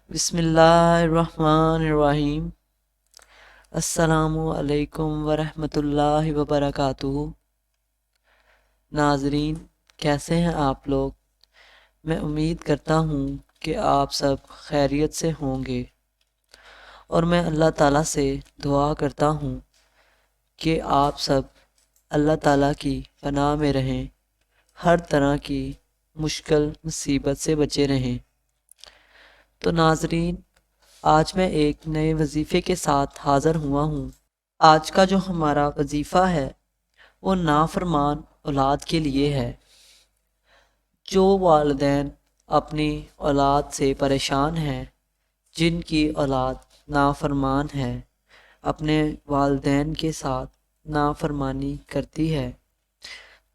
بسم اللہ الرحمن الرحیم۔ السلام علیکم ورحمۃ اللہ وبرکاتہ۔ ناظرین، کیسے ہیں آپ لوگ؟ میں امید کرتا ہوں کہ آپ سب خیریت سے ہوں گے، اور میں اللہ تعالیٰ سے دعا کرتا ہوں کہ آپ سب اللہ تعالیٰ کی پناہ میں رہیں، ہر طرح کی مشکل مصیبت سے بچے رہیں۔ تو ناظرین، آج میں ایک نئے وظیفے کے ساتھ حاضر ہوا ہوں۔ آج کا جو ہمارا وظیفہ ہے وہ نافرمان اولاد کے لیے ہے۔ جو والدین اپنی اولاد سے پریشان ہیں، جن کی اولاد نافرمان ہے، اپنے والدین کے ساتھ نافرمانی کرتی ہے،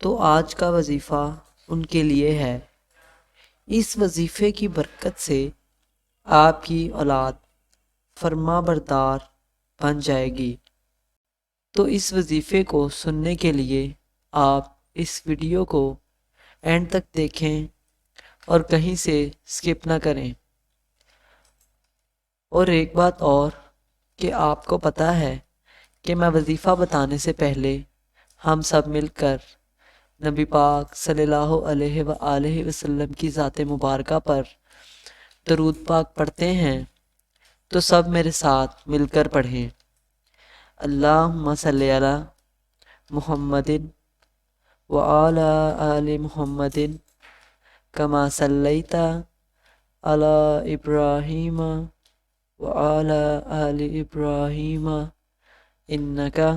تو آج کا وظیفہ ان کے لیے ہے۔ اس وظیفے کی برکت سے آپ کی اولاد فرما بردار بن جائے گی۔ تو اس وظیفے کو سننے کے لیے آپ اس ویڈیو کو اینڈ تک دیکھیں اور کہیں سے سکپ نہ کریں۔ اور ایک بات اور کہ آپ کو پتہ ہے کہ میں وظیفہ بتانے سے پہلے ہم سب مل کر نبی پاک صلی اللہ علیہ وآلہ وسلم کی ذات مبارکہ پر درود پاک پڑھتے ہیں، تو سب میرے ساتھ مل کر پڑھیں۔ اللہم صلی علی محمد وعلی آل محمد کما صلیت علی ابراہیم وعلی آل ابراہیم انکا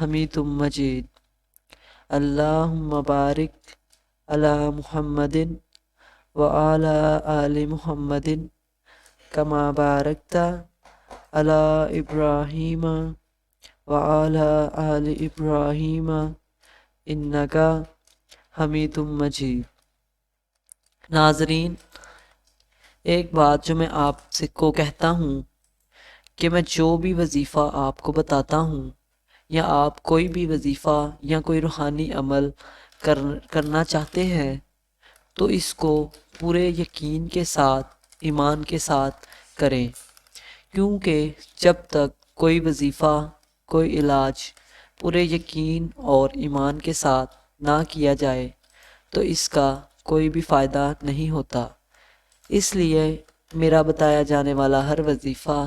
حمید مجید۔ اللہم بارک علی محمد وعلی آل محمد کما بارکت علی ابراہیم وعلی آل ابراہیم انکا حمید مجید۔ ناظرین، ایک بات جو میں آپ سے کو کہتا ہوں کہ میں جو بھی وظیفہ آپ کو بتاتا ہوں، یا آپ کوئی بھی وظیفہ یا کوئی روحانی عمل کرنا چاہتے ہیں، تو اس کو پورے یقین کے ساتھ، ایمان کے ساتھ کریں، کیونکہ جب تک کوئی وظیفہ، کوئی علاج پورے یقین اور ایمان کے ساتھ نہ کیا جائے تو اس کا کوئی بھی فائدہ نہیں ہوتا۔ اس لیے میرا بتایا جانے والا ہر وظیفہ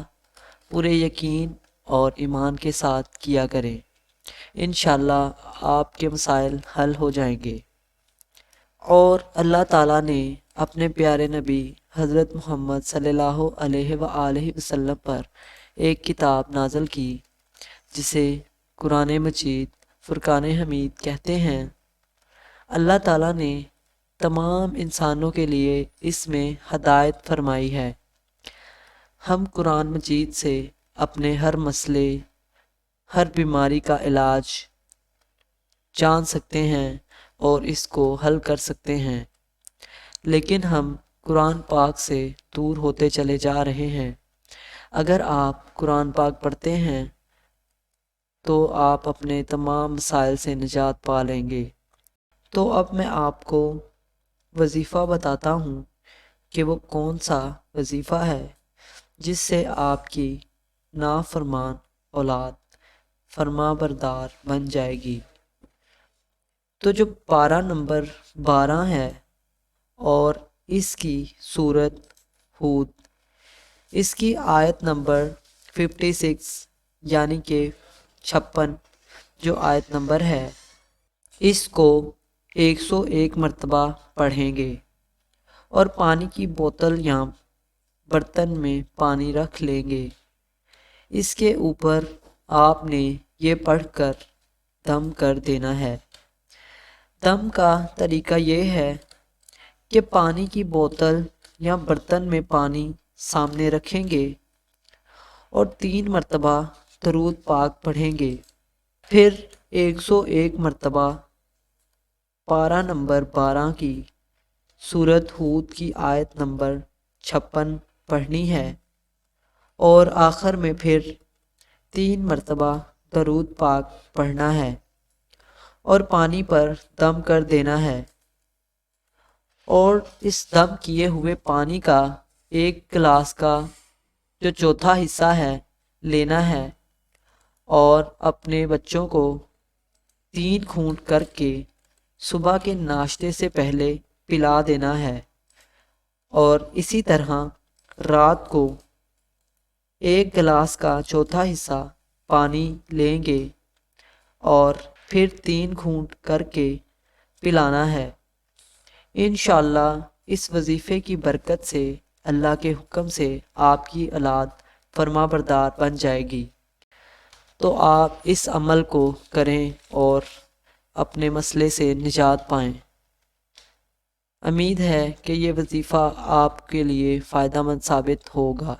پورے یقین اور ایمان کے ساتھ کیا کریں، انشاءاللہ آپ کے مسائل حل ہو جائیں گے۔ اور اللہ تعالیٰ نے اپنے پیارے نبی حضرت محمد صلی اللہ علیہ وآلہ وسلم پر ایک کتاب نازل کی، جسے قرآن مجید فرقان حمید کہتے ہیں۔ اللہ تعالیٰ نے تمام انسانوں کے لیے اس میں ہدایت فرمائی ہے۔ ہم قرآن مجید سے اپنے ہر مسئلے، ہر بیماری کا علاج جان سکتے ہیں اور اس کو حل کر سکتے ہیں، لیکن ہم قرآن پاک سے دور ہوتے چلے جا رہے ہیں۔ اگر آپ قرآن پاک پڑھتے ہیں تو آپ اپنے تمام مسائل سے نجات پا لیں گے۔ تو اب میں آپ کو وظیفہ بتاتا ہوں کہ وہ کون سا وظیفہ ہے جس سے آپ کی نافرمان اولاد فرما بردار بن جائے گی۔ تو جو پارہ نمبر 12 ہے اور اس کی سورت ہود، اس کی آیت نمبر 56 یعنی کہ 56 جو آیت نمبر ہے، اس کو 101 مرتبہ پڑھیں گے، اور پانی کی بوتل یا برتن میں پانی رکھ لیں گے۔ اس کے اوپر آپ نے یہ پڑھ کر دم کر دینا ہے۔ دم کا طریقہ یہ ہے کہ پانی کی بوتل یا برتن میں پانی سامنے رکھیں گے اور 3 مرتبہ درود پاک پڑھیں گے، پھر 101 مرتبہ پارہ نمبر 12 کی سورت ہود کی آیت نمبر 56 پڑھنی ہے، اور آخر میں پھر 3 مرتبہ درود پاک پڑھنا ہے اور پانی پر دم کر دینا ہے۔ اور اس دم کیے ہوئے پانی کا 1 گلاس کا جو چوتھا حصہ ہے لینا ہے اور اپنے بچوں کو 3 گھونٹ کر کے صبح کے ناشتے سے پہلے پلا دینا ہے، اور اسی طرح رات کو 1 گلاس کا چوتھا حصہ پانی لیں گے اور پھر 3 گھونٹ کر کے پلانا ہے۔ انشاءاللہ اس وظیفے کی برکت سے اللہ کے حکم سے آپ کی اولاد فرما بردار بن جائے گی۔ تو آپ اس عمل کو کریں اور اپنے مسئلے سے نجات پائیں۔ امید ہے کہ یہ وظیفہ آپ کے لیے فائدہ مند ثابت ہوگا۔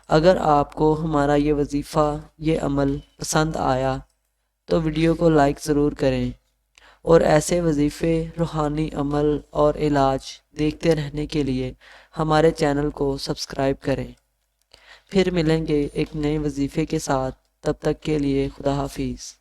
اگر آپ کو ہمارا یہ وظیفہ، یہ عمل پسند آیا تو ویڈیو کو لائک ضرور کریں، اور ایسے وظیفے، روحانی عمل اور علاج دیکھتے رہنے کے لیے ہمارے چینل کو سبسکرائب کریں۔ پھر ملیں گے ایک نئے وظیفے کے ساتھ، تب تک کے لیے خدا حافظ۔